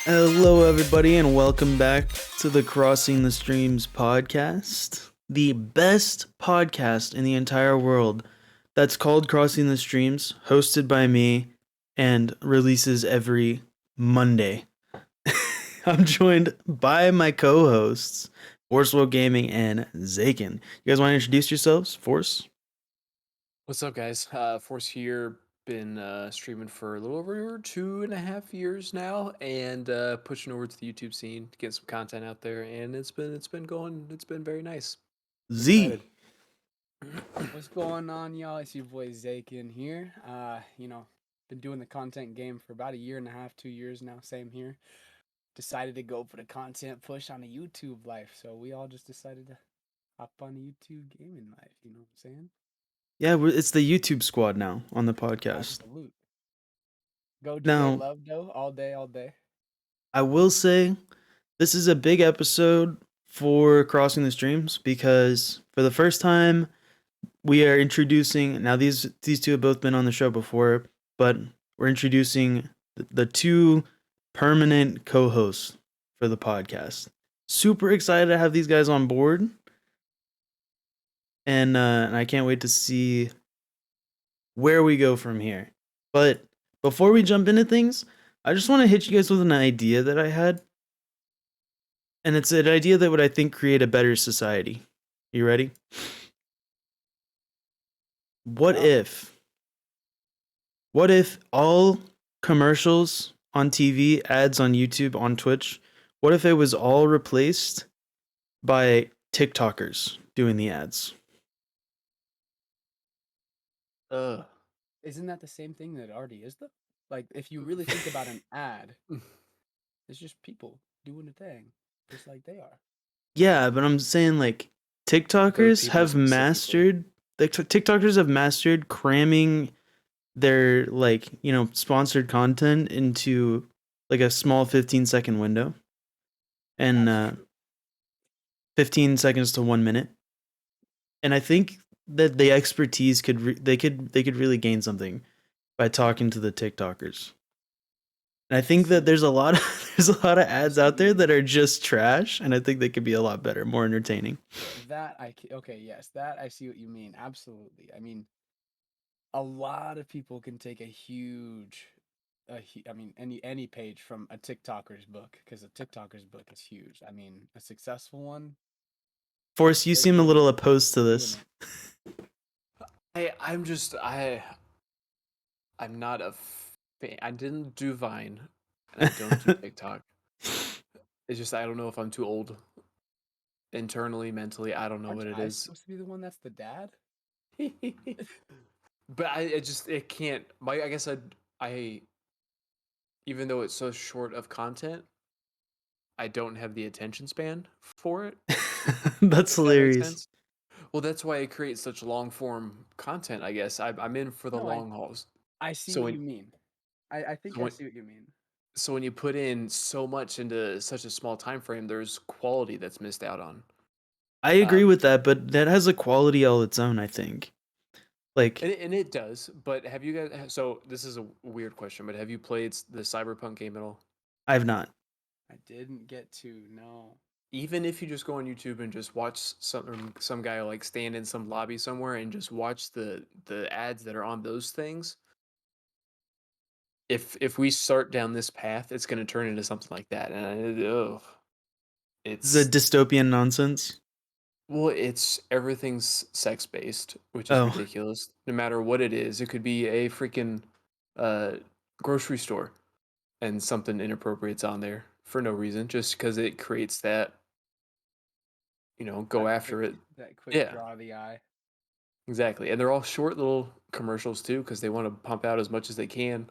Hello, everybody, and welcome back to the Crossing the Streams podcast, the best podcast in the entire world that's called Crossing the Streams, hosted by me, and releases every Monday. I'm joined by my co hosts, Forcewell Gaming and Zakin. You guys want to introduce yourselves? Force? What's up, guys? Force here. Been streaming for a little over 2.5 years now, and pushing over to the YouTube scene, getting some content out there, and it's been going. It's been very nice. I'm Z. excited. What's going on, y'all? It's your boy Zakin here. Been doing the content game for about a year and a half, 2 years now. Same here. Decided to go for the content push on the YouTube life, so we all just decided to hop on the YouTube gaming life. You know what I'm saying? Yeah, it's the YouTube squad now on the podcast. Absolute. Go GA Now, love though, all day, all day. I will say this is a big episode for Crossing the Streams because for the first time we are introducing now these two have both been on the show before, but we're introducing the two permanent co-hosts for the podcast. Super excited to have these guys on board. And I can't wait to see where we go from here. But before we jump into things, I just want to hit you guys with an idea that I had. And it's an idea that would, I think, create a better society. You ready? What if all commercials on TV, ads on YouTube, on Twitch, what if it was all replaced by TikTokers doing the ads? Uh, Isn't that the same thing that it already is though? Like, if you really think about an ad, it's just people doing a thing, just like they are. Yeah, but I'm saying like those TikTokers people have specifically. mastered TikTokers have mastered cramming their sponsored content into like a small 15-second window and That's true. 15 seconds to 1 minute. And I think that the expertise they could really gain something by talking to the TikTokers. And I think that there's a lot of there's a lot of ads out there that are just trash, and I think they could be a lot better, more entertaining. Okay, yes, that I see what you mean. Absolutely. I mean, a lot of people can take I mean, any page from a TikToker's book because a TikToker's book is huge. I mean, a successful one, Force, you they're seem a doing little it. opposed to They're doing this. it. I'm not a fan. I didn't do Vine, and I don't do TikTok. It's just I don't know if I'm too old internally, mentally. I don't know Aren't what it I is. supposed to be the one that's the dad? But I just it can't. I guess I even though it's so short of content, I don't have the attention span for it. That's If that makes hilarious. sense. Well, that's why I create such long form content. I guess I'm in for the No, long hauls. I see So what when you mean. I so think I when see what you mean. so when you put in so much into such a small time frame, there's quality that's missed out on. I agree Um, with that, but that has a quality all its own, I think. Like, and it does. But have you guys? So this is a weird question, but have you played the Cyberpunk game at all? I've not. I didn't get to no. Even if you just go on YouTube and just watch some guy like stand in some lobby somewhere and just watch the ads that are on those things, if we start down this path, it's going to turn into something like that, and This is a it's dystopian nonsense. it's everything's sex based, which is Oh, ridiculous. No matter what it is, it could be a freaking uh, grocery store and something inappropriate's on there for no reason, just because it creates that go That after it. quick Yeah. draw of the eye. Exactly, and they're all short little commercials too, because they want to pump out as much as they can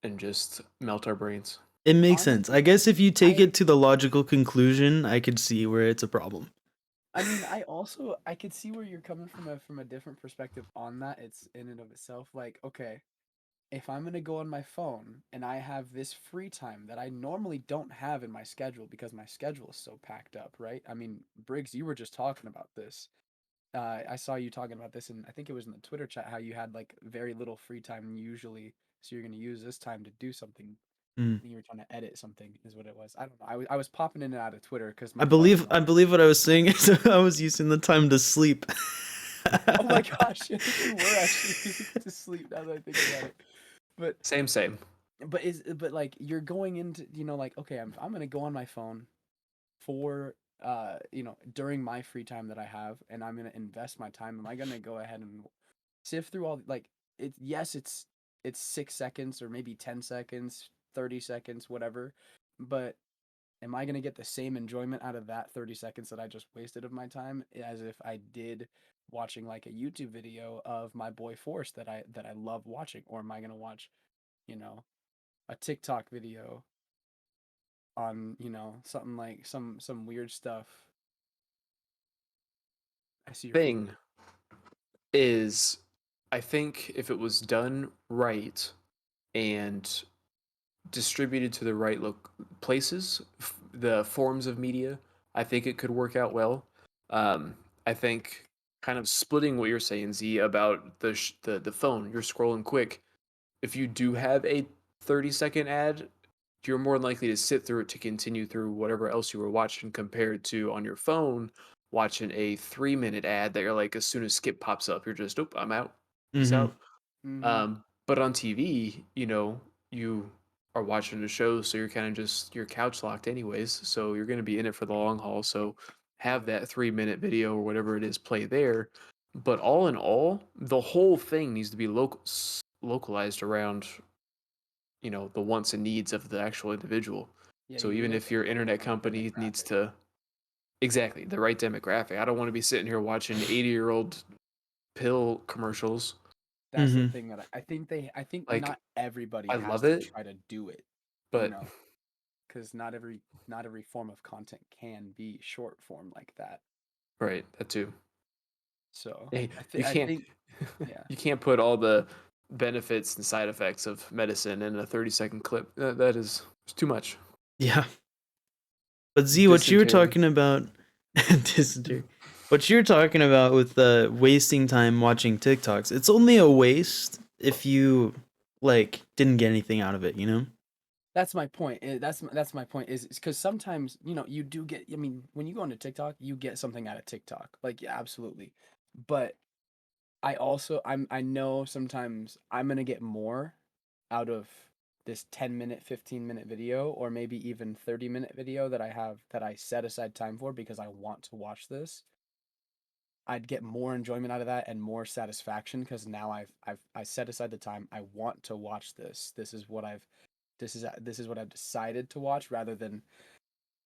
and just melt our brains. it makes sense. I Honestly, guess if you take I it to the logical conclusion, I could see where it's a problem. I mean, I could see where you're coming from a different perspective on that. It's in and of itself like, okay, if I'm gonna go on my phone and I have this free time that I normally don't have in my schedule because my schedule is so packed up, right? I mean, Briggs, you were just talking about this. I saw you talking about this, and I think it was in the Twitter chat how you had like very little free time usually, so you're gonna use this time to do something Mm. You were trying to edit something, is what it was. I don't know. I was popping in and out of Twitter because I my phone believe was I on. believe what I was saying is I was using the time to sleep. Oh my gosh, I think you were actually using it to sleep now that I think about it. But Same. but like you're going into, like, okay, I'm gonna go on my phone for during my free time that I have, and I'm gonna invest my time. Am I gonna go ahead and sift through all, like, it's 6 seconds or maybe 10 seconds, 30 seconds, whatever, but am I gonna get the same enjoyment out of that 30 seconds that I just wasted of my time as if I did watching like a YouTube video of my boy Force that I love watching? Or am I gonna watch, you know, a TikTok video on, something like some weird stuff? I see your feet. Thing is, I think if it was done right and distributed to the right places, the forms of media, I think it could work out well. I think kind of splitting what you're saying, Z, about the phone, you're scrolling quick. If you do have a 30-second ad, you're more likely to sit through it to continue through whatever else you were watching compared to on your phone watching a 3-minute ad that you're like, as soon as skip pops up, you're just, oh, I'm out. Peace Mm-hmm. out. Mm-hmm. But on TV, you are watching the show, so you're kind of just you're couch locked anyways. So you're going to be in it for the long haul. So have Yeah. that 3-minute video or whatever it is play there. But all in all, the whole thing needs to be localized around the wants and needs of the actual individual. Yeah, So you even really have if to your hone in internet on the company needs demographic. to exactly the right demographic, I don't want to be sitting here watching 80-year-old pill commercials. That's the Mm-hmm. thing that I think Like not everybody I has love to it, try to do it, you but know, because not every form of content can be short form like that. right, that too. So Hey, I you think I can't think yeah. you can't put all the benefits and side effects of medicine in a 30-second clip. That is it's too much. Yeah. But Z, what you were Dysentery. talking about, dysentery. What you're talking about with wasting time watching TikToks, it's only a waste if you like didn't get anything out of it, you know? That's my point. That's my point is because sometimes, you do get, I mean, when you go into TikTok, you get something out of TikTok. Like, yeah, absolutely. But I know sometimes I'm gonna get more out of this 10-minute, 15-minute video, or maybe even 30-minute video that I set aside time for because I want to watch this. I'd get more enjoyment out of that and more satisfaction because now I set aside the time. I want to watch this. This is what I've decided to watch, rather than,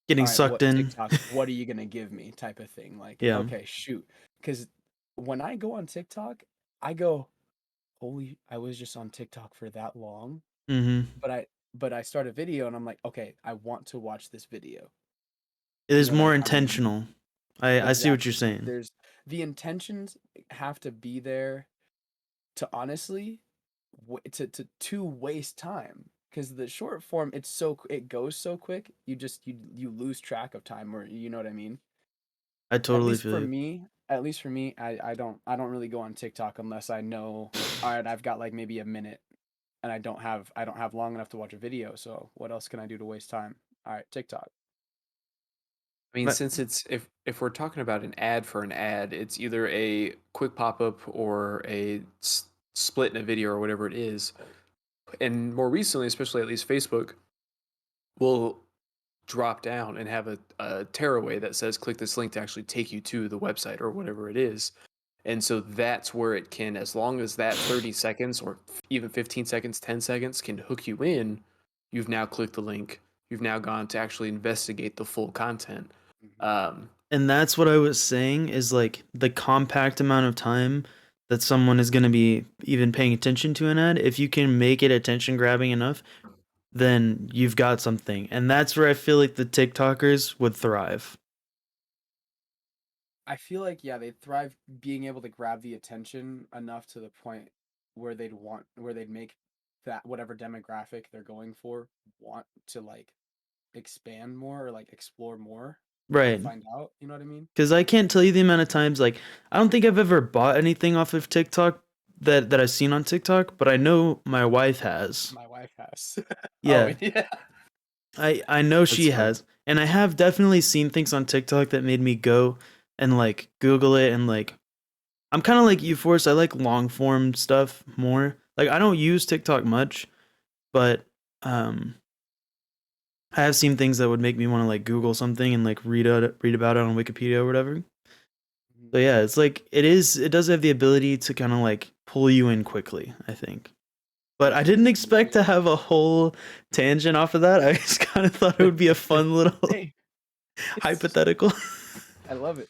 Getting all right, sucked what in. TikTok, what are you gonna give me, type of thing. Like, Yeah. okay, shoot. Because when I go on TikTok, I go, holy, I was just on TikTok for that long. Mm-hmm. But I start a video and I'm like, okay, I want to watch this video. It You is know what more I mean? intentional. I see what you're Exactly. saying. There's the intentions have to be there to honestly to waste time, because the short form, it goes so quick, you lose track of time, or you know what I mean. I At totally least feel for you. me, I don't really go on TikTok unless I know, all right, I've got like maybe a minute and I don't have long enough to watch a video, so what else can I do to waste time? All right, TikTok. I mean, But since it's if we're talking about an ad for an ad, it's either a quick pop up or a split in a video or whatever it is. And more recently, especially at least Facebook, will drop down and have a tearaway that says click this link to actually take you to the website or whatever it is. And so that's where it can, as long as that 30 seconds or even 15 seconds, 10 seconds can hook you in, you've now clicked the link. You've now gone to actually investigate the full content. Mhm. Um, and that's what I was saying is like the compact amount of time that someone is going to be even paying attention to an ad, if you can make it attention grabbing enough, then you've got something. And that's where I feel like the TikTokers would thrive. I feel like, yeah, they'd thrive being able to grab the attention enough to the point where they'd make that whatever demographic they're going for want to, like, expand more, or like explore more and Right. find out, you know what I mean? Because I can't tell you the amount of times, like, I don't think I've ever bought anything off of TikTok that I've seen on TikTok, but I know my wife has. My wife has. Oh Yeah, yeah. I know That's she funny. has, and I have definitely seen things on TikTok that made me go and like Google it and like I'm kind of like you, Force. I like long form stuff more. Like I don't use TikTok much, but um, I have seen things that would make me want to like Google something and like read about it on Wikipedia or whatever. So yeah, it's like it does have the ability to kind of like pull you in quickly, I think. But I didn't expect to have a whole tangent off of that. I just kind of thought it would be a fun little Hey, it's hypothetical. I love it.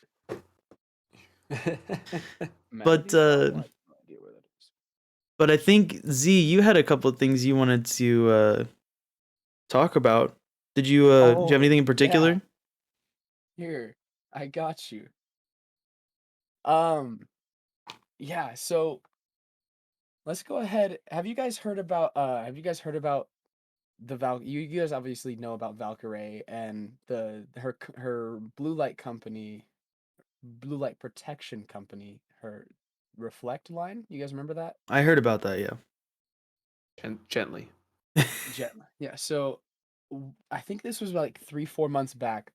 but Mandy? uh Oh, I have no idea where that is. but I think Z, you had a couple of things you wanted to talk about. Do you have Oh, anything in yeah. particular? Here, I got you. Um, yeah, so let's go ahead. Have you guys heard about the you guys obviously know about Valkyrie and her blue light protection company, her Reflect line. You guys remember that? I heard about that, yeah. Gently. Gem. Yeah, so I think this was like 3, 4 months back.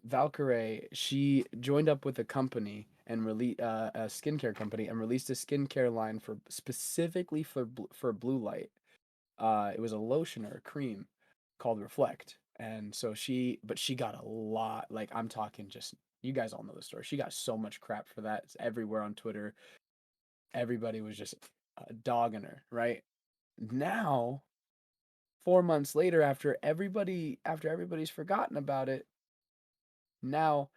Valkyrie, she joined up with a company and released a skincare company and released a skincare line for specifically for blue light. It was a lotion or a cream called Reflect, and so she got a lot. Like I'm talking, just you guys all know the story. She got so much crap for that. It's everywhere on Twitter. Everybody was just dogging her. Right now, 4 months later, after everybody's forgotten about it, now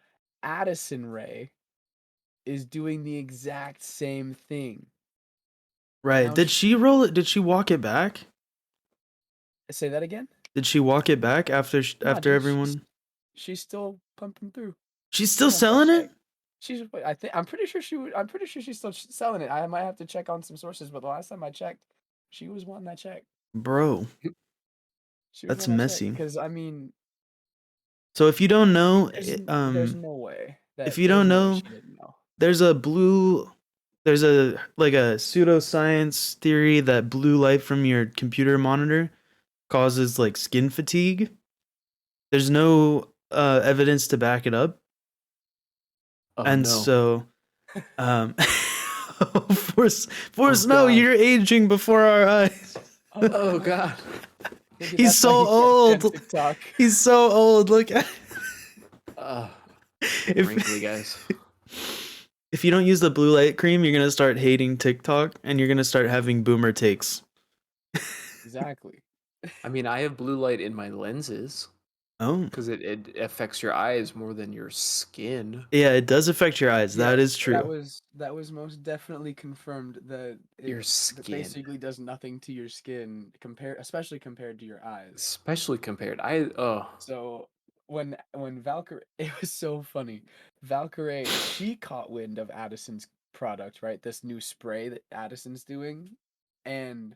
Addison Ray is doing the exact same thing. Right. Now Did she roll it? Did she walk it back? say that again. Did she walk it back No, after dude, everyone? she's still pumping through. She's still Last I selling it? checked, I'm pretty sure I'm pretty sure she's still selling it. I might have to check on some sources, but the last time I checked, she was wanting that check. Bro, She was that's wanting that check messy. because I mean, So if you don't know, there's no way if you don't know, she didn't know. there's a blue there's a like a pseudoscience theory that blue light from your computer monitor causes like skin fatigue. There's no evidence to back it up. Oh And no. so um Oh Force no, god. you're aging before our eyes. Oh Oh no, god. maybe He's that's why so you can't stand old. TikTok. He's so old. Look at Uh, if wrinkly guys. if you don't use the blue light cream, you're gonna start hating TikTok and you're gonna start having boomer takes. Exactly. I mean, I have blue light in my lenses Oh. because it affects your eyes more than your skin. Yeah, it does affect your eyes. That is Yes, true. that was most definitely confirmed that Your that skin. basically does nothing to your skin especially compared to your eyes. Especially compared. So when Valkyrie, it was so funny. Valkyrie, she caught wind of Addison's product, right? This new spray that Addison's doing, and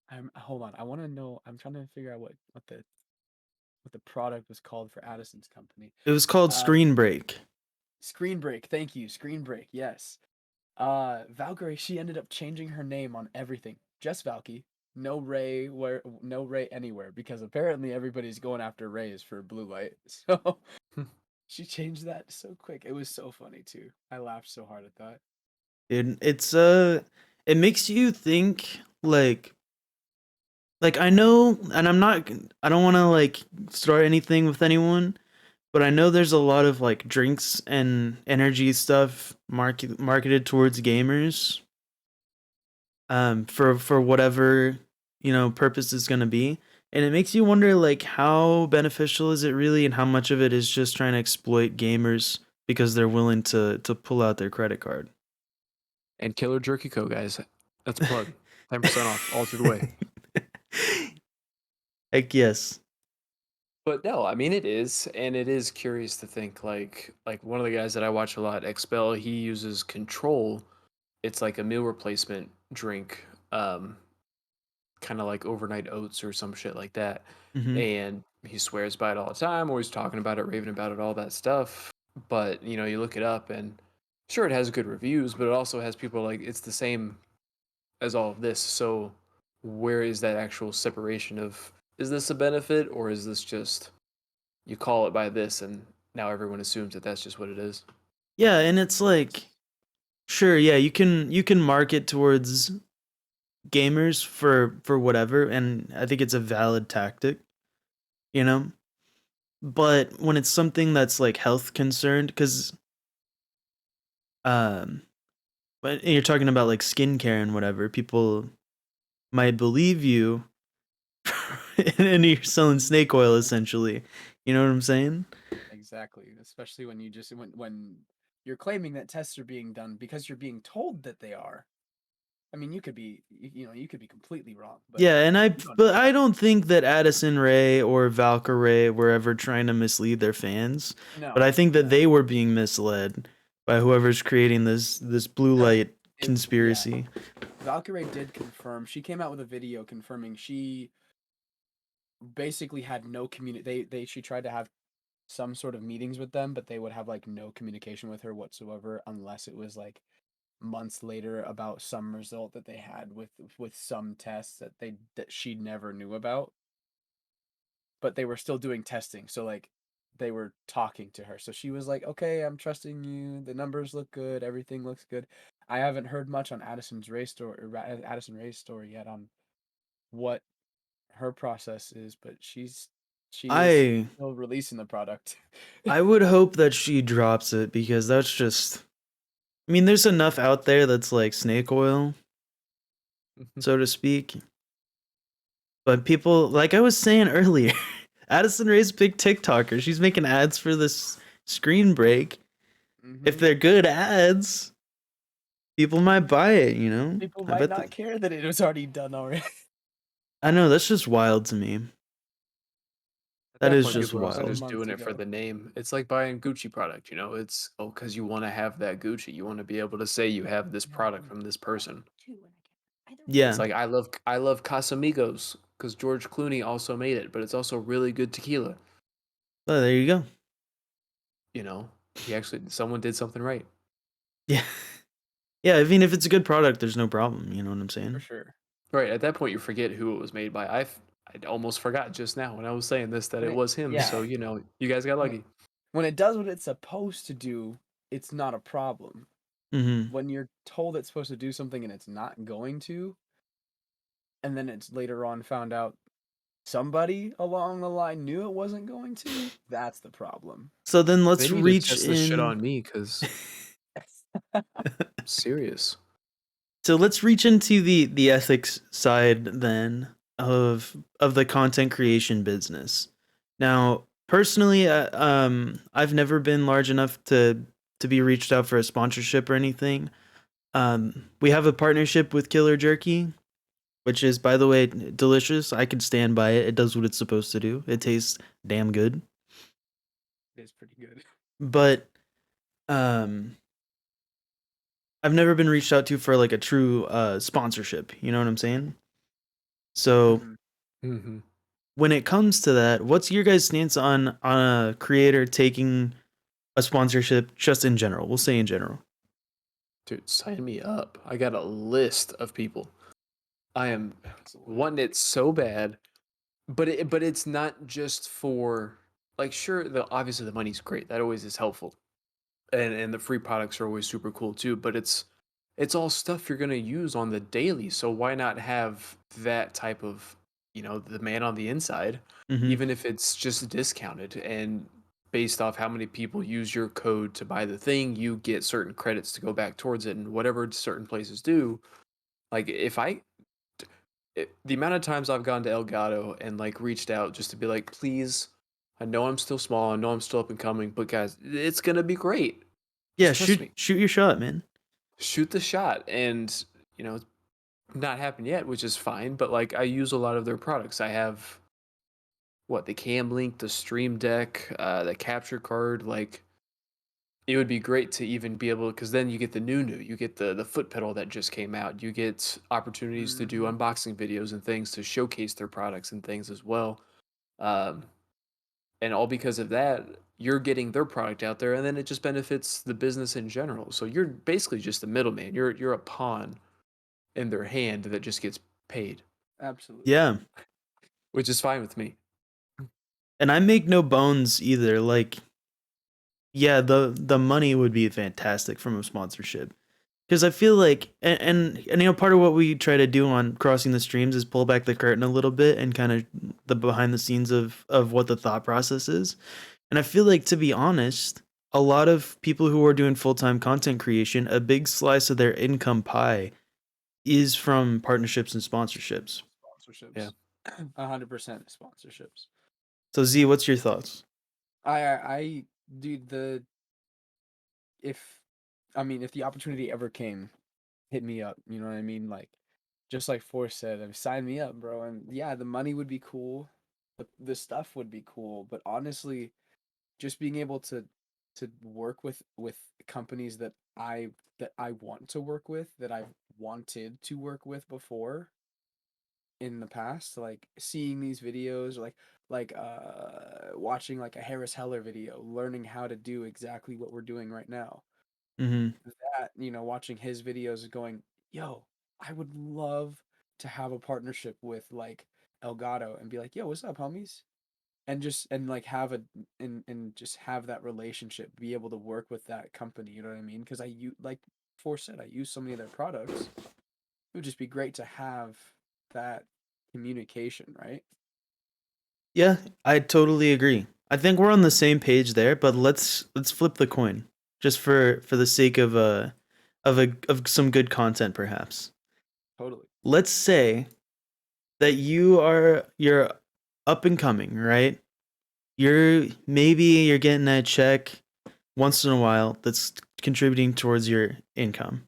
I'm hold on. I want to know. I'm trying to figure out what the product was called for Addison's company. It was called Uh, Screen Break. Screen Break. Thank you, Screen Break. Yes. Valkyrie, she ended up changing her name on everything. Just Valky. No Ray anywhere because apparently everybody's going after Rays for blue light. So she changed that so quick. It was so funny too. I laughed so hard at that. It makes you think like I know, and I don't want to like start anything with anyone, but I know there's a lot of like drinks and energy stuff marketed towards gamers for whatever, purpose is going to be. And it makes you wonder like how beneficial is it really and how much of it is just trying to exploit gamers because they're willing to pull out their credit card. And Killer Jerky Co, guys. That's a plug. 10% off all through the way. Heck yes. But no, I mean it is, and it is curious to think like one of the guys that I watch a lot, Expel, he uses Control. It's like a meal replacement drink, kind of like overnight oats or some shit like that. Hmm. And he swears by it all the time, always talking about it, raving about it, all that stuff. But you look it up, and sure, it has good reviews, but it also has people like it's the same as all of this. So where is that actual separation of, is this a benefit or is this just you call it by this and now everyone assumes that that's just what it is? Yeah, and it's like, sure, yeah, you can market towards gamers for whatever, and I think it's a valid tactic, you know. But when it's something that's like health concerned, because um, but you're talking about like skincare and whatever, people might believe you, and you're selling snake oil essentially. You know what I'm saying? Exactly, especially when you just when you're claiming that tests are being done because you're being told that they are. I mean, you could be you could be completely wrong, but Yeah, and you don't but know. I don't think that Addison Ray or Valkyrie were ever trying to mislead their fans. But I No, think that no. they were being misled by whoever's creating this blue light Yeah, conspiracy. Valkyrie did confirm. She came out with a video confirming she basically had no she tried to have some sort of meetings with them, but they would have like no communication with her whatsoever unless it was like months later about some result that they had with some tests that she never knew about, but they were still doing testing. So like they were talking to her. So she was like, "Okay, I'm trusting you. The numbers look good. Everything looks good." I haven't heard much on Addison Ray's story yet on what her process is, but she is I still releasing the product. I would hope that she drops it because that's just, I mean, there's enough out there that's like snake oil, so to speak. But people, like I was saying earlier, Addison Ray's a big TikToker. She's making ads for this screen break. If Hmm. they're good ads, people might buy it, you know? People I might bet that. not care that it was already done already. I know, that's just wild to me. At That that is point, just people are also Several wild. just months doing it for ago. the name. It's like buying Gucci product, you know? It's, oh, because you want to have that Gucci. You want to be able to say you have this product from this person. It's Yeah. like I love Casamigos because George Clooney also made it, but it's also really good tequila. Oh, there you go. You know, someone did something right. Yeah. Yeah, I mean, if it's a good product, there's no problem. You know what I'm For saying? sure. Right, at that point, you forget who it was made by. I almost forgot just now when I was saying this that When it it was him. Yeah, So you know, you guys got when it lucky. when it does what it's supposed to do, it's not a problem. Mm-hmm. When you're told it's supposed to do something and it's not going to, and then it's later on found out somebody along the line knew it wasn't going to, that's the problem. So then They let's need to reach test this shit in. on me because serious. So let's reach into the ethics side then of the content creation business. Now, personally, I've never been large enough to be reached out for a sponsorship or anything. We have a partnership with Killer Jerky, which is, by the way, delicious. I can stand by it. It does what it's supposed to do. It tastes damn good. It is pretty good. But um, I've never been reached out to for like a true sponsorship. You know what I'm saying? So Hmm. Mm-hmm. when it comes to that, what's your guys' stance on a creator taking a sponsorship just in general? We'll say in general. Dude, sign me up. I got a list of people. I am wanting it so bad, but it's not just for, like, sure, the obviously the money's great. That always is helpful. And the free products are always super cool too, but it's all stuff you're going to use on the daily. So why not have that type of, the man on the inside, Mm-hmm. even if it's just discounted and based off how many people use your code to buy the thing, you get certain credits to go back towards it and whatever certain places do. Like the amount of times I've gone to Elgato and like reached out just to be like, please, I know I'm still small, I know I'm still up and coming, but guys, it's gonna be great. Yeah, Just trust shoot me. shoot your shot, man. Shoot the shot. And, it's not happened yet, which is fine, but like I use a lot of their products. I have the Cam Link, the Stream Deck, the capture card, like it would be great to even be able, because then you get the new, you get the foot pedal that just came out, you get opportunities to do Hmm. unboxing videos and things to showcase their products and things as well. Um, and all because of that, you're getting their product out there, and then it just benefits the business in general. So you're basically just the middleman. You're a pawn in their hand that just gets paid, Absolutely. Yeah. which is fine with me. And I make no bones either. Like, yeah, the money would be fantastic from a sponsorship. Because I feel like, and you know, part of what we try to do on Crossing the Streams is pull back the curtain a little bit and kind of the behind the scenes of what the thought process is. And I feel like, to be honest, a lot of people who are doing full time content creation, a big slice of their income pie is from partnerships and sponsorships. Yeah. Sponsorships. 100% sponsorships. So Z, what's your thoughts? I dude, if I mean, if the opportunity ever came, hit me up. You know what I mean? Like, just like Force said, sign me up, bro. And yeah, the money would be cool, the stuff would be cool, but honestly, just being able to work with companies that I want to work with, that I've wanted to work with before in the past, like seeing these videos, watching like a Harris Heller video, learning how to do exactly what we're doing right now. Mm-hmm. That, watching his videos going, yo, I would love to have a partnership with like Elgato and be like, yo, what's up, homies? And just and like have a and just have that relationship, be able to work with that company, you know what I mean? Because like Force said, I use so many of their products. It would just be great to have that communication, right? Yeah, I totally agree. I think we're on the same page there, but let's flip the coin just for the sake of some good content perhaps. Totally. Let's say that you're up and coming, right? You're getting that check once in a while that's contributing towards your income.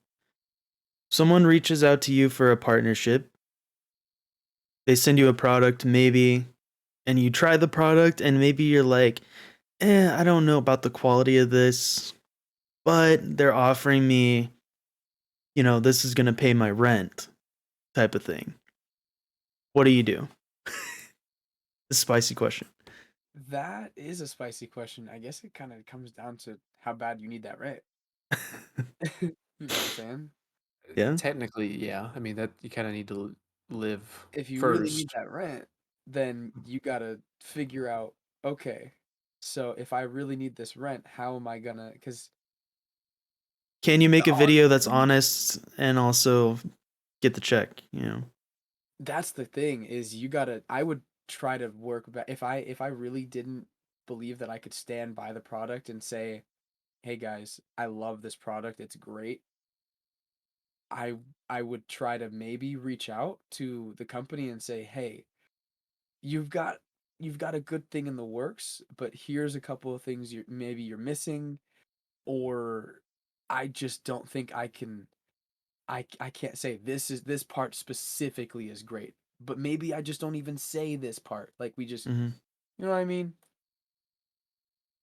Someone reaches out to you for a partnership. They send you a product maybe and you try the product and maybe you're like, I don't know about the quality of this, but they're offering me, this is going to pay my rent type of thing. What do you do? A spicy question. That is a spicy question. I guess it kind of comes down to how bad you need that rent. You know what I'm saying? Yeah. Technically, yeah. I mean that you kind of need to live If you really need first. that rent, then you gotta figure out, okay, so if I really need this rent, how am I gonna? Because Can you make a video that's honestly, honest and also get the check? that's the thing is you gotta. I would try to work back if I really didn't believe that I could stand by the product and say, hey guys, I love this product, it's great. I I would try to maybe reach out to the company and say, hey, you've got you've got a good thing in the works, but here's a couple of things you're missing, or I just don't think I can. I can't say this part specifically is great, but maybe I just don't even say this part. Like we just, Hmm. you know what I mean?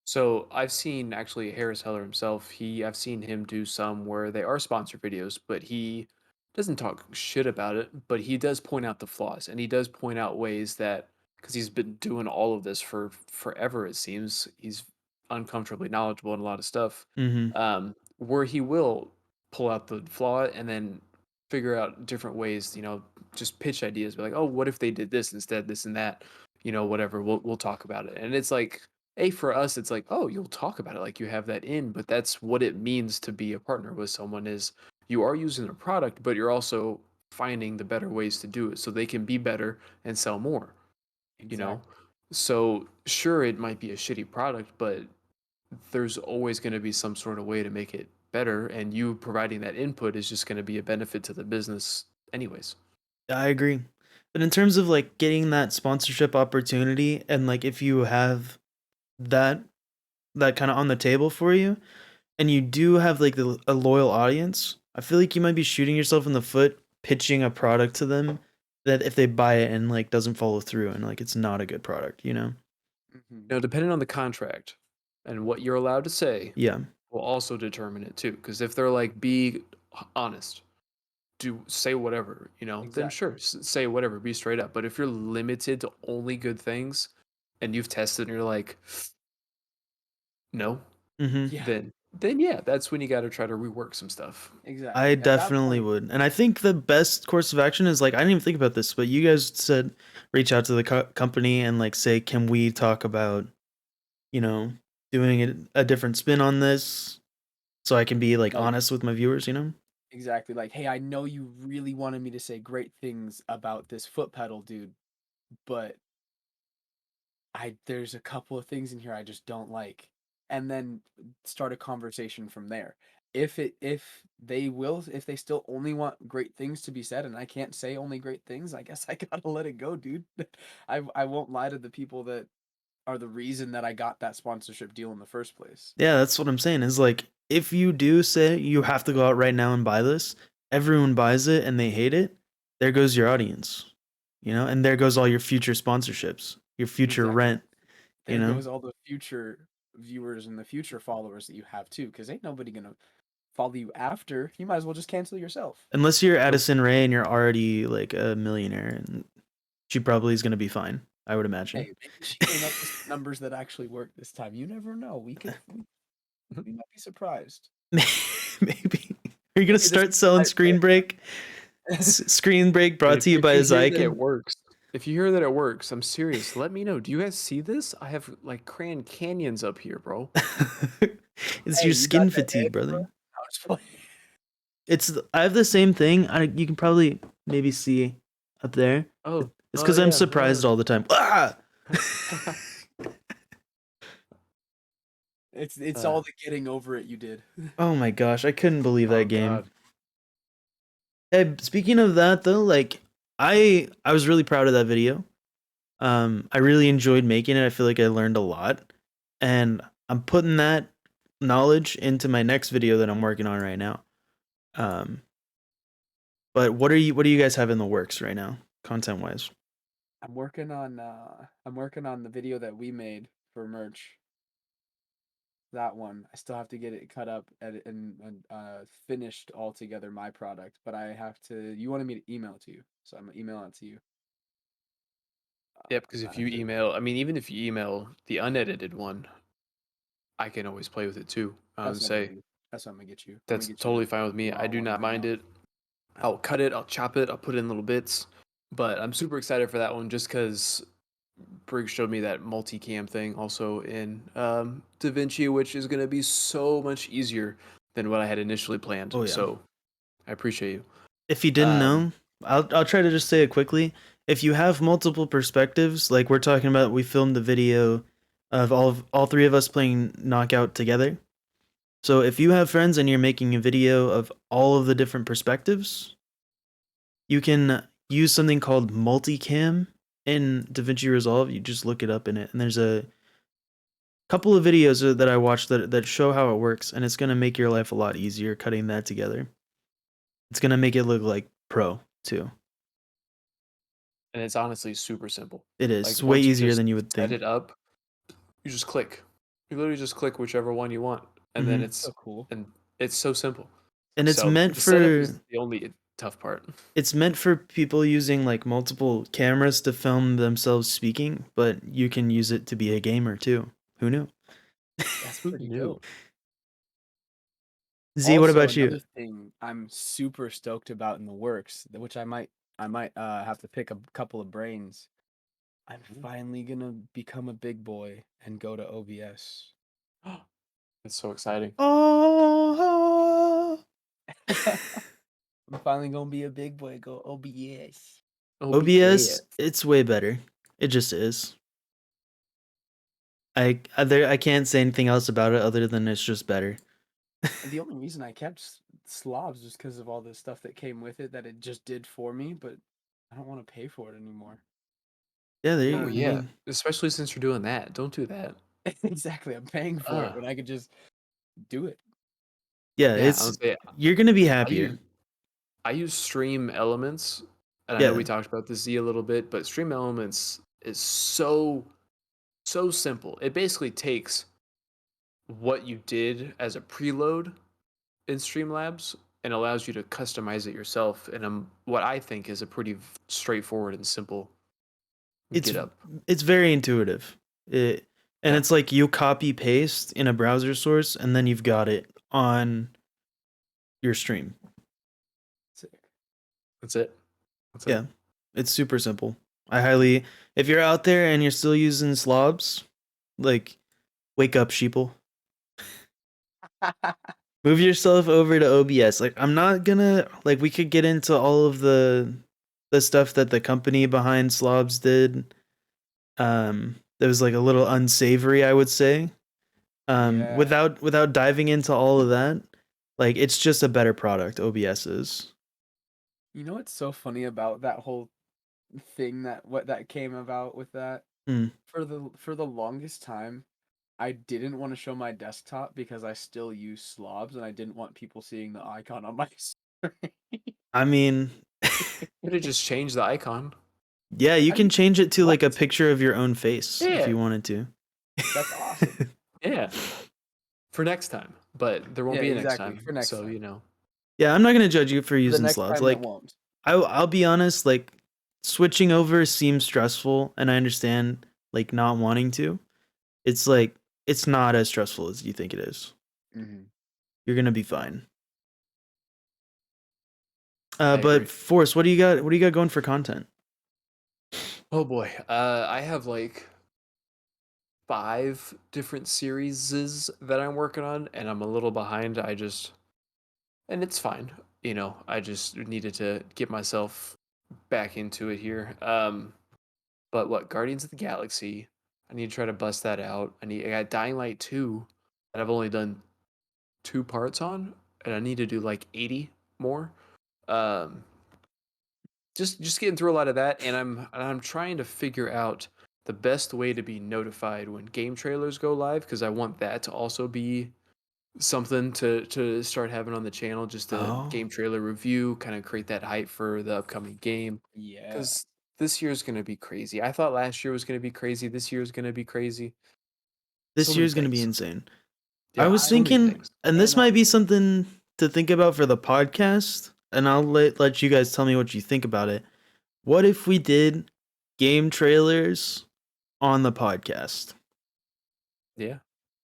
So I've seen actually Harris Heller himself. I've seen him do some where they are sponsored videos, but he doesn't talk shit about it. But he does point out the flaws, and he does point out ways that because he's been doing all of this for forever. It seems he's uncomfortably knowledgeable in a lot of stuff. Hmm. Where he will pull out the flaw and then figure out different ways. Just pitch ideas. Be like, oh, what if they did this instead, this and that. Whatever. We'll talk about it, and it's like for us, it's like, oh, you'll talk about it like you have that in, but that's what it means to be a partner with someone is you are using a product, but you're also finding the better ways to do it so they can be better and sell more, you know? Exactly. So sure, it might be a shitty product, but there's always going to be some sort of way to make it better. And you providing that input is just going to be a benefit to the business anyways. I agree. But in terms of like getting that sponsorship opportunity and like if you have that kind of on the table for you and you do have like a loyal audience, I feel like you might be shooting yourself in the foot pitching a product to them that if they buy it and like doesn't follow through and like it's not a good product? Hmm. Depending on the contract and what you're allowed to say Yeah. will also determine it too. Because if they're like, be honest, do say whatever, then Exactly. sure, say whatever, be straight up. But if you're limited to only good things and you've tested and you're like, no, Mhm. Yeah. then then yeah, that's when you got to try to rework some stuff. I Exactly. At that definitely point, would. And I think the best course of action is like, I didn't even think about this, but you guys said reach out to the company and like say, can we talk about, you know, doing a different spin on this so I can be like like honest with my viewers, you know? exactly, like, hey, I know you really wanted me to say great things about this foot pedal, dude, but there's a couple of things in here I just don't like. And then start a conversation from there. If they still only want great things to be said and I can't say only great things, I guess I gotta let it go, dude. I won't lie to the people that are the reason that I got that sponsorship deal in the first place. Yeah, that's what I'm saying. Is like if you do say you have to go out right now and buy this, everyone buys it and they hate it, there goes your audience. You know, and there goes all your future sponsorships, your future Exactly. rent, you There know? goes all the future viewers and the future followers that you have too, because ain't nobody gonna follow you after. You might as well just cancel yourself. Unless you're Nope. Addison Ray and you're already like a millionaire, and she probably is gonna be fine, I would imagine. Hey, maybe she came up with some numbers that actually work this time. You never know. We might be surprised. Maybe. Are you gonna Maybe this start selling Screen Break? Screen Break And brought to you by if you hear that it Zyken. works, if you hear that it works, I'm serious. Let me know. Do you guys see this? I have like Grand Canyons up here, bro. It's Hey, your you got skin that fatigue, edge, bro? brother. I'm just playing. I have the same thing. You can probably maybe see up there. Oh, It's oh because I'm yeah. surprised all the time. Ah! It's Uh, all the getting over it you did. Oh my gosh, I couldn't believe oh that game. God. Hey, speaking of that though, like I was really proud of that video. I really enjoyed making it. I feel like I learned a lot, and I'm putting that knowledge into my next video that I'm working on right now. Um, but what do you guys have in the works right now, content wise? I'm working on the video that we made for merch. That one. I still have to get it cut up and finished all together my product, but I have to you wanted me to email it to you. So I'm gonna email it to you. Yep. Because I if have you to email, I mean, even if you email the unedited one, I can always play with it too. that's what I'm gonna Say do. That's what I'm gonna get you. I'm gonna that's get you totally fine with the me. I raw do one not right mind now. it. I'll cut it. I'll chop it. I'll put it in little bits. But I'm super excited for that one just because Briggs showed me that multicam thing also in DaVinci, which is going to be so much easier than what I had initially planned. Oh yeah. So I appreciate you. If you didn't Um, know, I'll try to just say it quickly. If you have multiple perspectives, like we're talking about, we filmed the video of all three of us playing Knockout together. So if you have friends and you're making a video of all of the different perspectives, you can use something called multicam in DaVinci Resolve. You just look it up in it, and there's a couple of videos that I watched that show how it works, and it's gonna make your life a lot easier cutting that together. It's gonna make it look like pro too. and it's honestly super simple. It is. Like It's way once you easier just than you would set think. it up, you just click. You literally just click whichever one you want, and then Hmm. So cool. it's so simple. And So the setup is the only tough part. it's meant for people using like multiple cameras to film themselves speaking, but you can use it to be a gamer too. Who knew? That's Who pretty knew? dope. Z, what Also, about you? another thing I'm super stoked about in the works, which I might have to pick a couple of brains. I'm finally gonna become a big boy and go to OBS. It's so exciting. Oh, I'm finally gonna be a big boy. Go OBS. OBS, OBS. it's way better. It just is. I can't say anything else about it other than it's just better. And the only reason I kept slobs was because of all the stuff that came with it that it just did for me, but I don't want to pay for it anymore. Yeah, there You know Oh you, what I I yeah, mean? mean, especially since you're doing that. Don't do that. Exactly. I'm paying for it Uh, when I could just do it. yeah, yeah, I it's would say you're gonna be I use happier. I use Stream Elements, and I know Yeah, we talked about this Z a little bit, but Stream Elements is so simple. It basically takes what you did as a preload in Streamlabs and allows you to customize it yourself in what I think is a pretty straightforward and simple it's get up. it's very intuitive. And Yeah. it's like you copy paste in a browser source and then you've got it on your stream. Sick. That's it. That's Yeah. it. It's super simple. I highly, if you're out there and you're still using slobs, like, wake up, sheeple. Move yourself over to OBS. Like, I'm not gonna, like, we could get into all of the stuff that the company behind slobs did. That was like a little unsavory, I would say. Yeah. Without diving into all of that, like, it's just a better product. OBS is. You know what's so funny about that whole thing that came about with that? Hmm. For the longest time, I didn't want to show my desktop because I still use slobs and I didn't want people seeing the icon on my screen. I mean, Could have just changed the icon. yeah, you I can mean, change it to what? like a picture of your own face if Yeah. you wanted to. That's awesome. Yeah. For next time, but there won't Yeah, be a next exactly. time. For next So, time. Yeah, I'm not gonna judge you for For the using next slobs. time that Like, won't. I'll be honest. Like, switching over seems stressful, and I understand like not wanting to. It's like it's not as stressful as you think it is. Mm-hmm. You're gonna be fine. I agree. But Force, what do you got? What do you got going for content? Oh boy. I have like 5 different series that I'm working on, and I'm a little behind. And it's fine. I just needed to get myself back into it here. But what, Guardians of the Galaxy? I need to try to bust that out. I got Dying Light 2 that I've only done 2 parts on, and I need to do like 80 more. Um, just getting through a lot of that, and I'm trying to figure out the best way to be notified when game trailers go live, because I want that to also be something to start having on the channel, just a Oh, game trailer review, kind of create that hype for the upcoming game. Yeah. Because this year is going to be crazy. I thought last year was going to be crazy. This year is going to be crazy. So this many year's gonna be things. insane. I Yeah, was so many thinking, things. and this might Cannot be wait. something to think about for the podcast, and I'll let you guys tell me what you think about it. What if we did game trailers on the podcast? Yeah.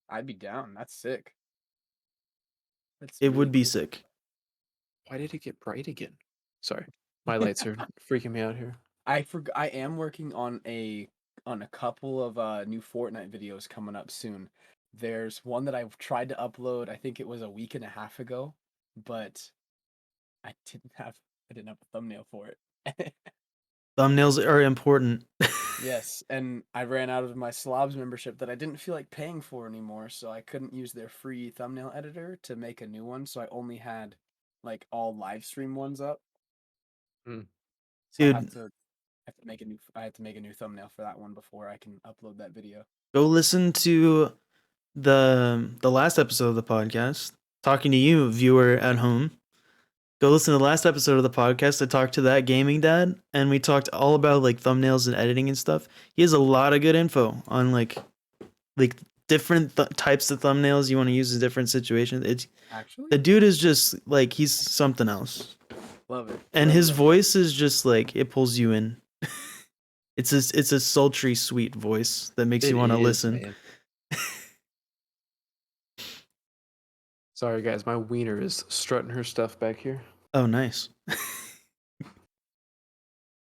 I'd be down. That's sick. That's It really would be cool. sick. Why did it get bright again? Sorry, my lights are freaking me out here. I am working on a couple of new Fortnite videos coming up soon. There's one that I've tried to upload, I think it was a week and a half ago, but I didn't have a thumbnail for it. Thumbnails are important. Yes, and I ran out of my Slobs membership that I didn't feel like paying for anymore, so I couldn't use their free thumbnail editor to make a new one, so I only had like all live stream ones up. Mm. So Dude, I have to make a new thumbnail for that one before I can upload that video. go listen to the last episode of the podcast. Talking to you, viewer at home. Go listen to the last episode of the podcast. I talked to that gaming dad, and we talked all about like thumbnails and editing and stuff. He has a lot of good info on like different types of thumbnails you want to use in different situations. It's Actually, the dude is just like he's something else, love it. and Love it, his love it, love it. voice is just like it pulls you in. It's a sultry, sweet voice that makes It you want to is, listen. man. Sorry, guys. My wiener is strutting her stuff back here. Oh, nice.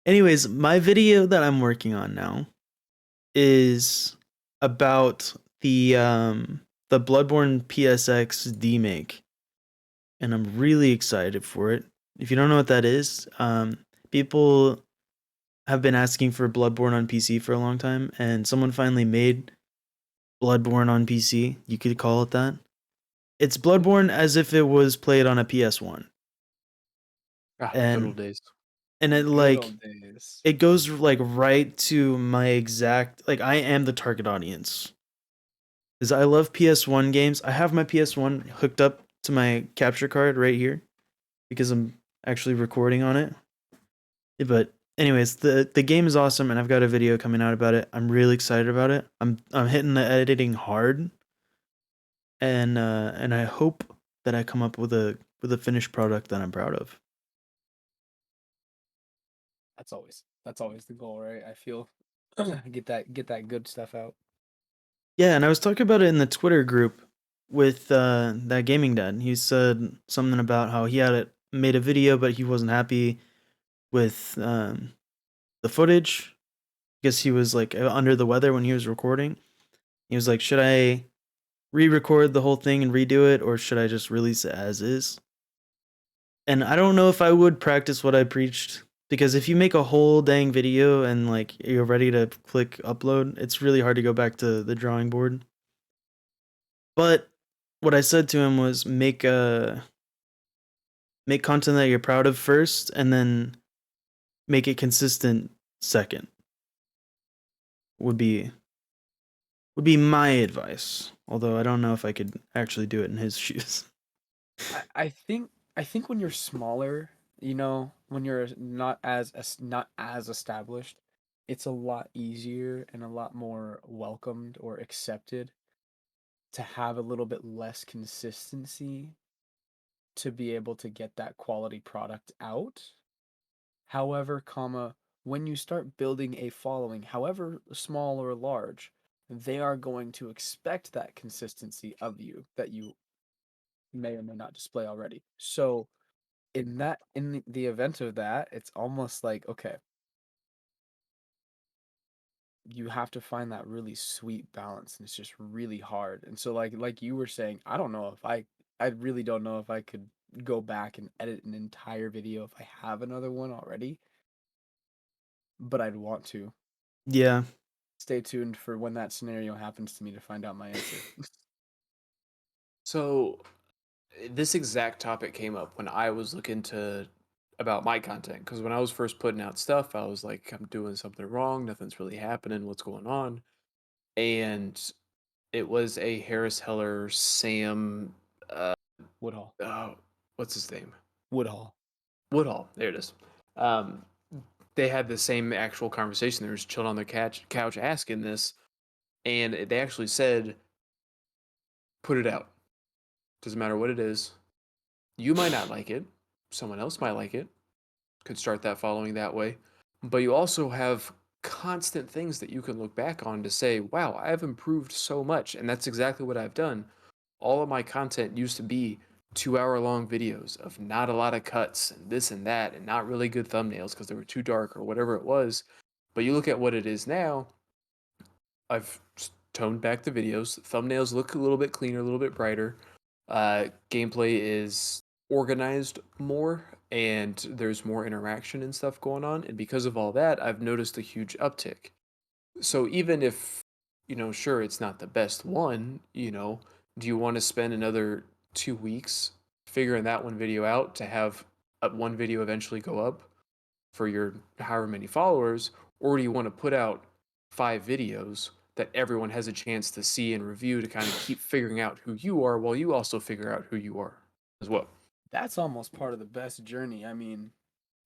Anyways, my video that I'm working on now is about the Bloodborne PSX demake, and I'm really excited for it. If you don't know what that is, people have been asking for Bloodborne on PC for a long time, and someone finally made Bloodborne on PC. You could call it that. It's Bloodborne as if it was played on a PS1, Ah, good and old days. it Good like old days. it goes like right to my exact like I am the target audience. Is I love PS1 games. I have my PS1 hooked up to my capture card right here because I'm actually recording on it. But anyways, the game is awesome and I've got a video coming out about it. I'm really excited about it. I'm hitting the editing hard and I hope that I come up with a finished product that I'm proud of. That's always the goal, right? I feel get that good stuff out. Yeah, and I was talking about it in the Twitter group with that gaming dad. He said something about how he had made a video, but he wasn't happy with the footage because he was like under the weather when he was recording. He was like, "Should I re-record the whole thing and redo it, or should I just release it as is?" And I don't know if I would practice what I preached, because if you make a whole dang video and like you're ready to click upload, it's really hard to go back to the drawing board. But what I said to him was make content that you're proud of first, and then make it consistent second. Would be my advice. Although I don't know if I could actually do it in his shoes. I think when you're smaller, when you're not as established, it's a lot easier and a lot more welcomed or accepted to have a little bit less consistency to be able to get that quality product out. However, when you start building a following, however small or large, they are going to expect that consistency of you that you may or may not display already. So in the event of that, it's almost like, okay, you have to find that really sweet balance, and it's just really hard. And so like you were saying, I really don't know if I could go back and edit an entire video if I have another one already, but I'd want to. Yeah. Stay tuned for when that scenario happens to me to find out my answer. So this exact topic came up when I was looking to about my content, because when I was first putting out stuff, I was like, I'm doing something wrong, nothing's really happening, what's going on? And it was a Harris Heller Sam uh, Woodhall. uh what's his name? Woodhall. Woodhall. There it is. Um they had the same actual conversation. They were just chilling on their couch asking this, and they actually said, put it out. Doesn't matter what it is. You might not like it. Someone else might like it. Could start that following that way. But you also have constant things that you can look back on to say, wow, I've improved so much. And that's exactly what I've done. All of my content used to be 2 hour long videos of not a lot of cuts and this and that and not really good thumbnails because they were too dark or whatever it was. But you look at what it is now, I've toned back the videos. Thumbnails look a little bit cleaner, a little bit brighter. Gameplay is organized more, and there's more interaction and stuff going on. And because of all that, I've noticed a huge uptick. So even if, sure, it's not the best one, do you want to spend another 2 weeks figuring that one video out to have one video eventually go up for your however many followers? Or do you want to put out 5 videos that everyone has a chance to see and review to kind of keep figuring out who you are while you also figure out who you are as well? That's almost part of the best journey. I mean,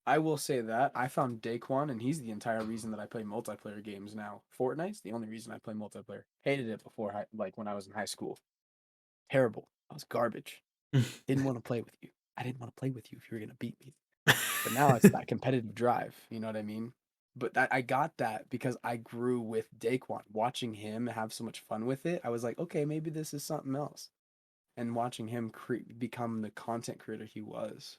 I will say that I found Daquan, and he's the entire reason that I play multiplayer games now. Fortnite's the only reason I play multiplayer. Hated it before, like when I was in high school. Terrible. I was garbage. Didn't want to play with you. I didn't want to play with you if you were gonna beat me. But now it's that competitive drive. You know what I mean? But I got that because I grew with Daquan. Watching him have so much fun with it, I was like, okay, maybe this is something else. And watching him become the content creator he was.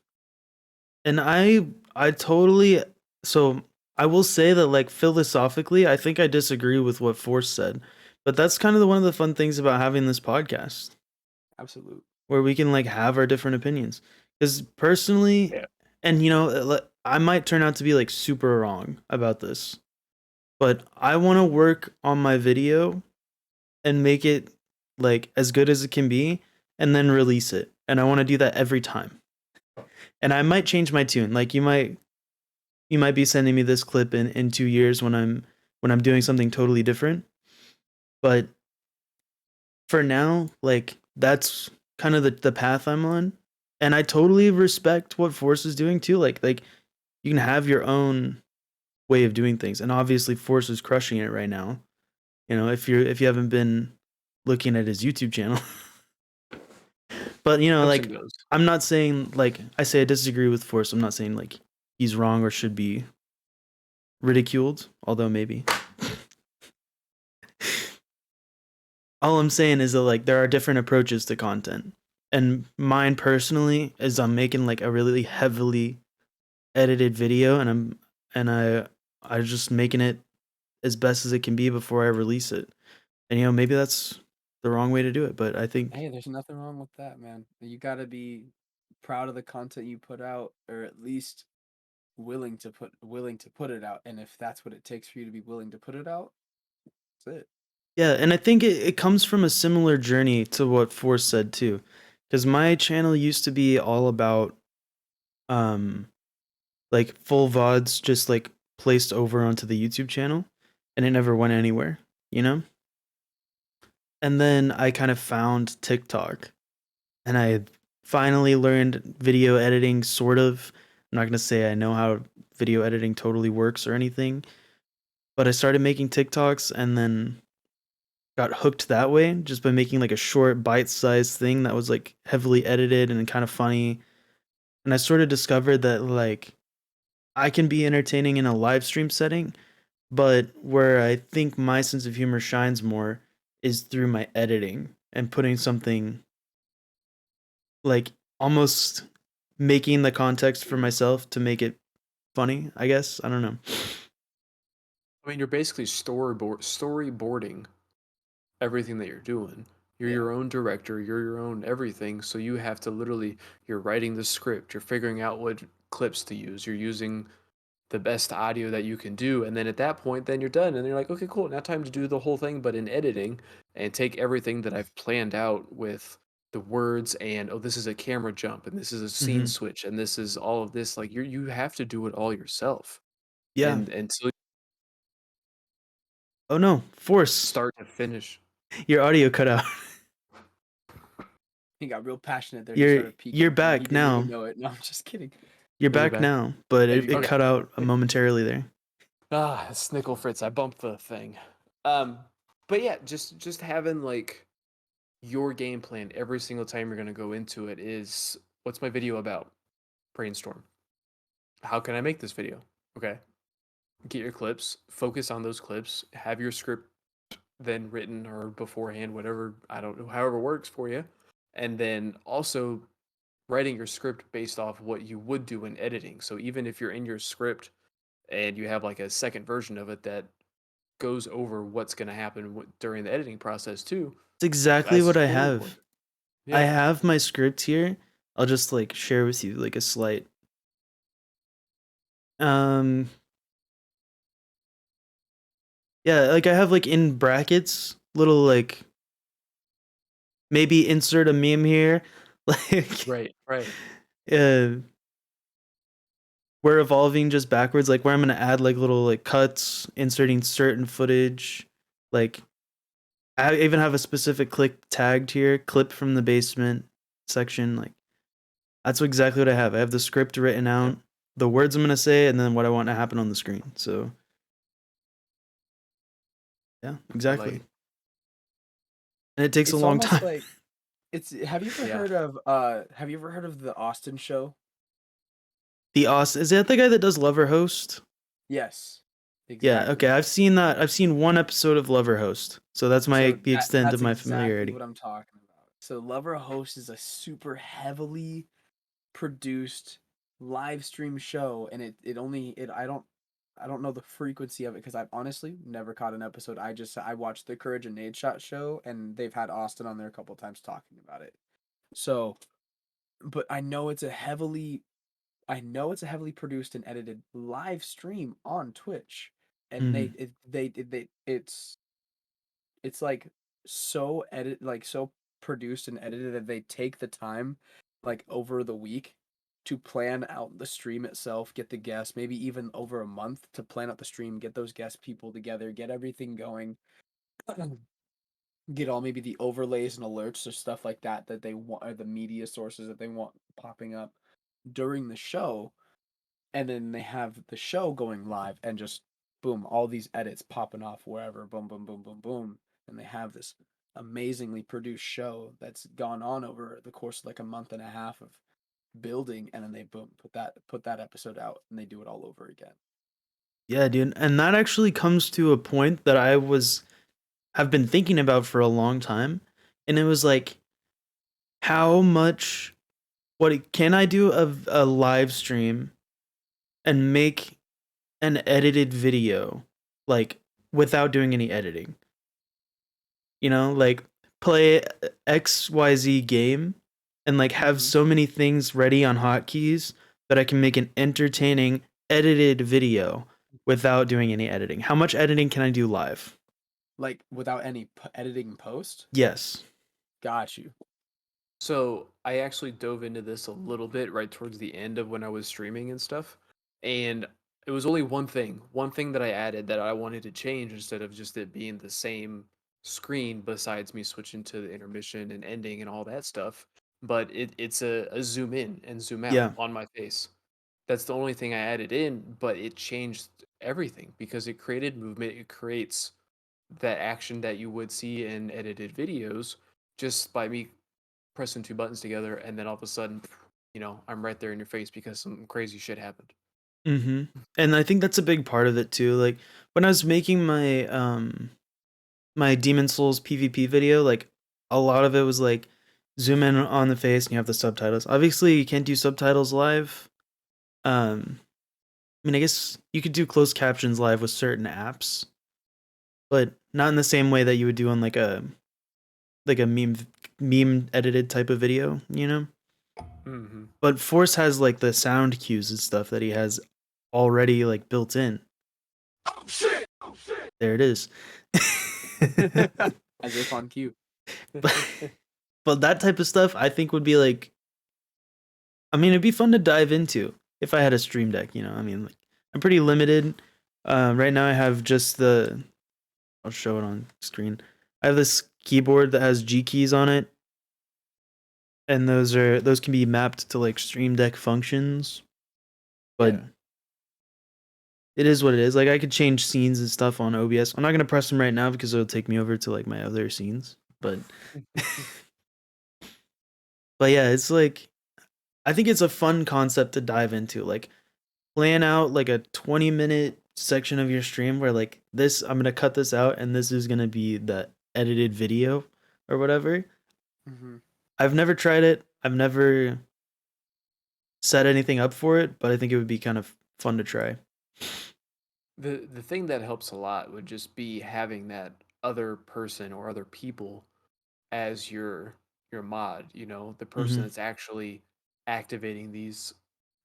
And I totally, so I will say that like philosophically, I think I disagree with what Force said. But that's kind of one of the fun things about having this podcast, Absolute. where we can like have our different opinions. Cuz personally, Yeah. and I might turn out to be like super wrong about this, but I want to work on my video and make it like as good as it can be, and then release it. And I want to do that every time. And I might change my tune. Like you might be sending me this clip in 2 years when I'm doing something totally different. But for now, like that's kind of the path I'm on. And I totally respect what Force is doing too. Like you can have your own way of doing things. And obviously Force is crushing it right now. If you haven't been looking at his YouTube channel. But Comes and like goes. I'm not saying like I say I disagree with Force. I'm not saying like he's wrong or should be ridiculed, although maybe. all I'm saying is that like there are different approaches to content. And mine personally is I'm making like a really heavily edited video, and I just making it as best as it can be before I release it. And maybe that's the wrong way to do it, but I think Hey, there's nothing wrong with that, man. You gotta be proud of the content you put out, or at least willing to put it out. And if that's what it takes for you to be willing to put it out, that's it. yeah, and I think it comes from a similar journey to what Force said too. Because my channel used to be all about um like full VODs just like placed over onto the YouTube channel, and it never went anywhere, you know? And then I kind of found TikTok, and I finally learned video editing sort of. I'm not going to say I know how video editing totally works or anything, but I started making TikToks and then got hooked that way just by making like a short bite-sized thing that was like heavily edited and kind of funny. And I sort of discovered that like I can be entertaining in a live stream setting, but where I think my sense of humor shines more is through my editing and putting something like almost making the context for myself to make it funny, I guess. I don't know. I mean, you're basically storyboarding everything that you're doing. You're Yeah. your own director, you're your own everything, so you have to literally you're writing the script, you're figuring out what clips to use, you're using the best audio that you can do, and then at that point then you're done and you're like, okay, cool, now time to do the whole thing but in editing and take everything that I've planned out with the words and oh, this is a camera jump and this is a scene Mhm. switch and this is all of this, like you have to do it all yourself Yeah. and until Oh no, Force. start to finish. Your audio cut out. He got real passionate there. He You're started you're peeking, and he back didn't even now. know it. No, I'm just kidding. You're Are you back back? now, but There it, you it go. cut out momentarily there. Ah, Snickle Fritz, I bumped the thing. Um, but yeah, just having like your game plan every single time you're gonna go into it is what's my video about? Brainstorm. How can I make this video? Okay. Get your clips, focus on those clips, have your script then written or beforehand, whatever, I don't know, however works for you. And then also writing your script based off what you would do in editing. So even if you're in your script and you have like a second version of it that goes over what's going to happen during the editing process too. It's exactly That's what I storyboard. have. I Yeah, have my script here. I'll just like share with you like a slight um yeah, like I have like in brackets little like maybe insert a meme here. Like right, right. uh we're evolving just backwards, like where I'm gonna add like little like cuts, inserting certain footage. Like I even have a specific clip tagged here, clip from the basement section. Like that's exactly what I have. I have the script written Yeah, out, the words I'm gonna say, and then what I want to happen on the screen. So yeah, exactly. like And it takes a It's long almost time. like it's. yeah, Have you ever heard of the Austin show? The Austin, is that the guy that does Lover Host? Yes, Yeah, okay. exactly. I've seen that. I've seen one episode of Lover Host. So that's So the extent of that's my exactly familiarity. what I'm talking about. So Lover Host is a super heavily produced live stream show, and it only it I don't know the frequency of it because I've honestly never caught an episode. I watched the Courage and Nade Shot show, and they've had Austin on there a couple times talking about it. So, but I know it's a heavily produced and edited live stream on Twitch, and Mhm. it's like so produced and edited that they take the time like over the week to plan out the stream itself, get the guests, maybe even over a month to plan out the stream, get those guest people together, get everything going, get all maybe the overlays and alerts or stuff like that that they want, or the media sources that they want popping up during the show, and then they have the show going live and just boom, all these edits popping off wherever, boom, boom, boom, boom, boom, and they have this amazingly produced show that's gone on over the course of like a month and a half of building, and then they boom put that episode out and they do it all over again. Yeah, dude. And that actually comes to a point that I was have been thinking about for a long time, and it was like, how much, can I do a live stream and make an edited video, like, without doing any editing? You know, like, play XYZ game and like have Mhm. so many things ready on hotkeys that I can make an entertaining edited video without doing any editing. How much editing can I do live? Like without any editing post. Yes. Got you. So I actually dove into this a little bit right towards the end of when I was streaming and stuff. And it was only one thing that I added that I wanted to change instead of just it being the same screen besides me switching to the intermission and ending and all that stuff. But it's a zoom in and zoom out Yeah. on my face. That's the only thing I added in, but it changed everything because it created movement. It creates that action that you would see in edited videos just by me pressing two buttons together, and then all of a sudden, I'm right there in your face because some crazy shit happened. Mhm. And I think that's a big part of it too. Like when I was making my Demon Souls PvP video, like a lot of it was like zoom in on the face and you have the subtitles. Obviously, you can't do subtitles live. I mean, I guess you could do closed captions live with certain apps, but not in the same way that you would do on like a meme edited type of video, you know? Hmm. But Force has like the sound cues and stuff that he has already like built in. There it is. As if on cue. But that type of stuff I think would be like, I mean, it'd be fun to dive into if I had a stream deck, you know? I mean, like, I'm pretty limited. Right now I have just I'll show it on screen. I have this keyboard that has G keys on it, and those can be mapped to like stream deck functions. But Yeah. it is what it is. Like I could change scenes and stuff on OBS. I'm not gonna press them right now because it'll take me over to like my other scenes. But yeah, it's like I think it's a fun concept to dive into. Like plan out like a 20-minute section of your stream where like this I'm gonna cut this out and this is gonna be the edited video or whatever. Mm-hmm. I've never tried it. I've never set anything up for it, but I think it would be kind of fun to try. The thing that helps a lot would just be having that other person or other people as your mod, the person Hmm. that's actually activating these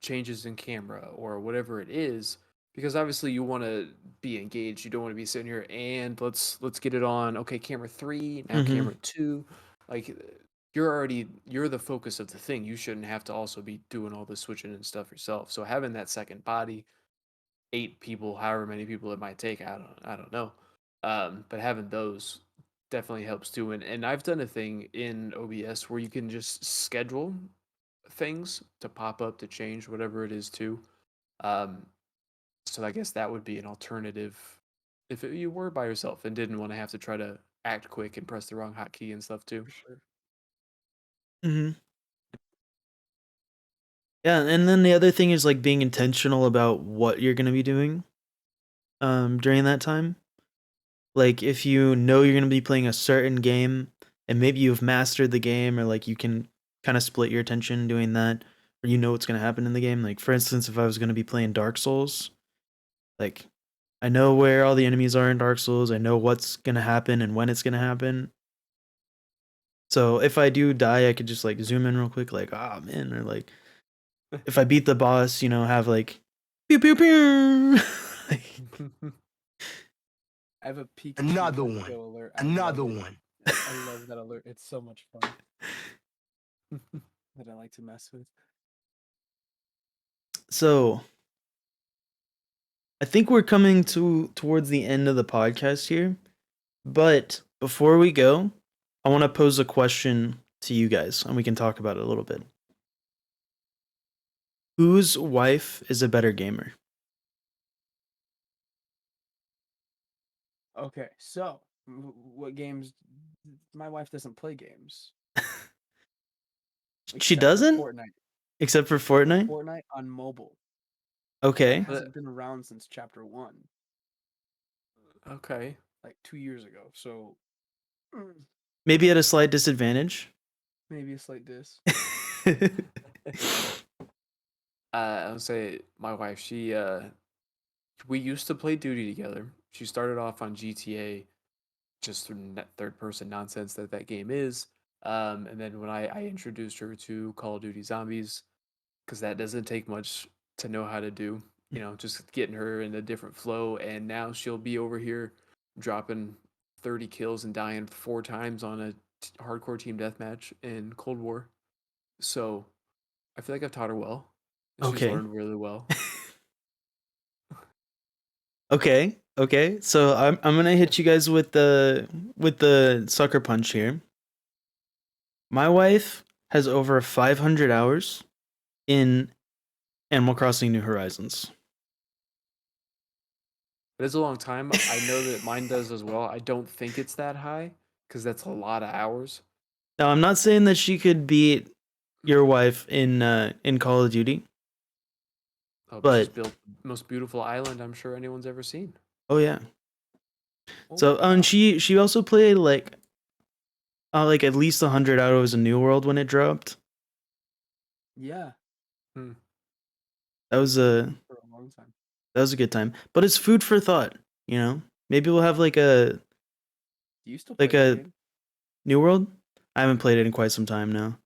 changes in camera or whatever it is, because obviously you want to be engaged. You don't want to be sitting here and let's get it on. Okay, camera 3, now Hmm. camera 2. Like you're the focus of the thing. You shouldn't have to also be doing all the switching and stuff yourself. So having that second body, 8 people, however many people it might take, I don't know. But having those definitely helps too. And I've done a thing in OBS where you can just schedule things to pop up to change whatever it is too. Um, so I guess that would be an alternative if you were by yourself and didn't want to have to try to act quick and press the wrong hotkey and stuff too. For sure. Hmm. Yeah, and then the other thing is like being intentional about what you're gonna be doing during that time. Like if you know you're gonna be playing a certain game and maybe you've mastered the game or like you can kind of split your attention doing that or you know what's gonna happen in the game. Like for instance, if I was gonna be playing Dark Souls, like I know where all the enemies are in Dark Souls, I know what's gonna happen and when it's gonna happen. So if I do die, I could just like zoom in real quick, like, ah man, or like if I beat the boss, you know, have like pew pew pew. Like, I have a Pikachu Another Let's one. Go alert. Another love it. one. I love that alert. It's so much fun that I like to mess with. so I think we're coming towards the end of the podcast here. But before we go, I want to pose a question to you guys and we can talk about it a little bit. Whose wife is a better gamer? Okay, so what games? My wife doesn't play games She except for doesn't? Fortnite. Except for Except for Fortnite? Fortnite on mobile. That Okay. hasn't been around since chapter 1. Okay. like 2 years ago. So Maybe at a slight disadvantage. maybe a slight diss. I would say my wife, we used to play Duty together. She started off on GTA, just through third person nonsense that game is. And then when I introduced her to Call of Duty Zombies, because that doesn't take much to know how to do, just getting her in a different flow. And now she'll be over here dropping 30 kills and dying 4 times on a hardcore team deathmatch in Cold War. So I feel like I've taught her well. She's Okay. learned really well. Okay. So I'm gonna hit you guys with the sucker punch here. My wife has over 500 hours in Animal Crossing New Horizons. It is a long time. I know that mine does as well. I don't think it's that high because that's a lot of hours. Now I'm not saying that she could beat your wife in Call of Duty. Oh, but she's But built the most beautiful island I'm sure anyone's ever seen. oh yeah. Oh So my and God. she also played like at least 100 hours of New World when it dropped. Yeah, That was a for a long time. good time. But it's food for thought, you know? Maybe we'll have like a Do you still play like that a game? New World. I haven't played it in quite some time now.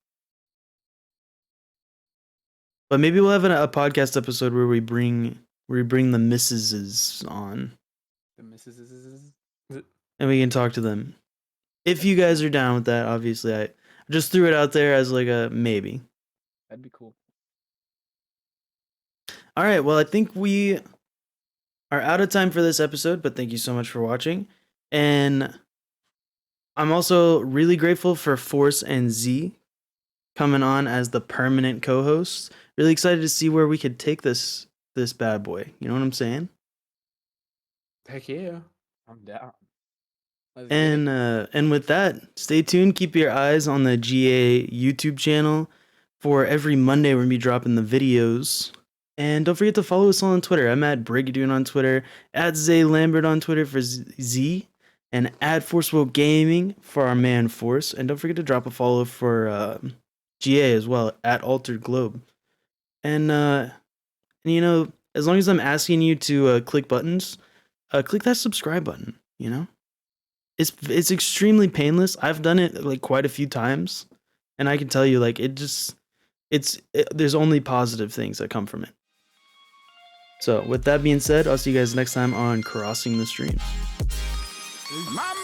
But maybe we'll have a podcast episode where we bring the missuses on The Misses. and we can talk to them. If you guys are down with that, obviously I just threw it out there as like a maybe. That'd be cool. All right, well, I think we are out of time for this episode, but thank you so much for watching. And I'm also really grateful for Force and Z coming on as the permanent co-hosts. Really excited to see where we could take this bad boy. You know what I'm saying? Heck yeah. I'm down. Let's get it. And with that, stay tuned. Keep your eyes on the GA YouTube channel for every Monday we're gonna be dropping the videos. And don't forget to follow us on Twitter. I'm at Brigadoon on Twitter, at Zay Lambert on Twitter for Z, and at Forceful Gaming for our man Force. And don't forget to drop a follow for GA as well, at Altered Globe. And as long as I'm asking you to click buttons, click that subscribe button. It's extremely painless. I've done it like quite a few times, and I can tell you like there's only positive things that come from it. So with that being said, I'll see you guys next time on Crossing the Streams. Peace.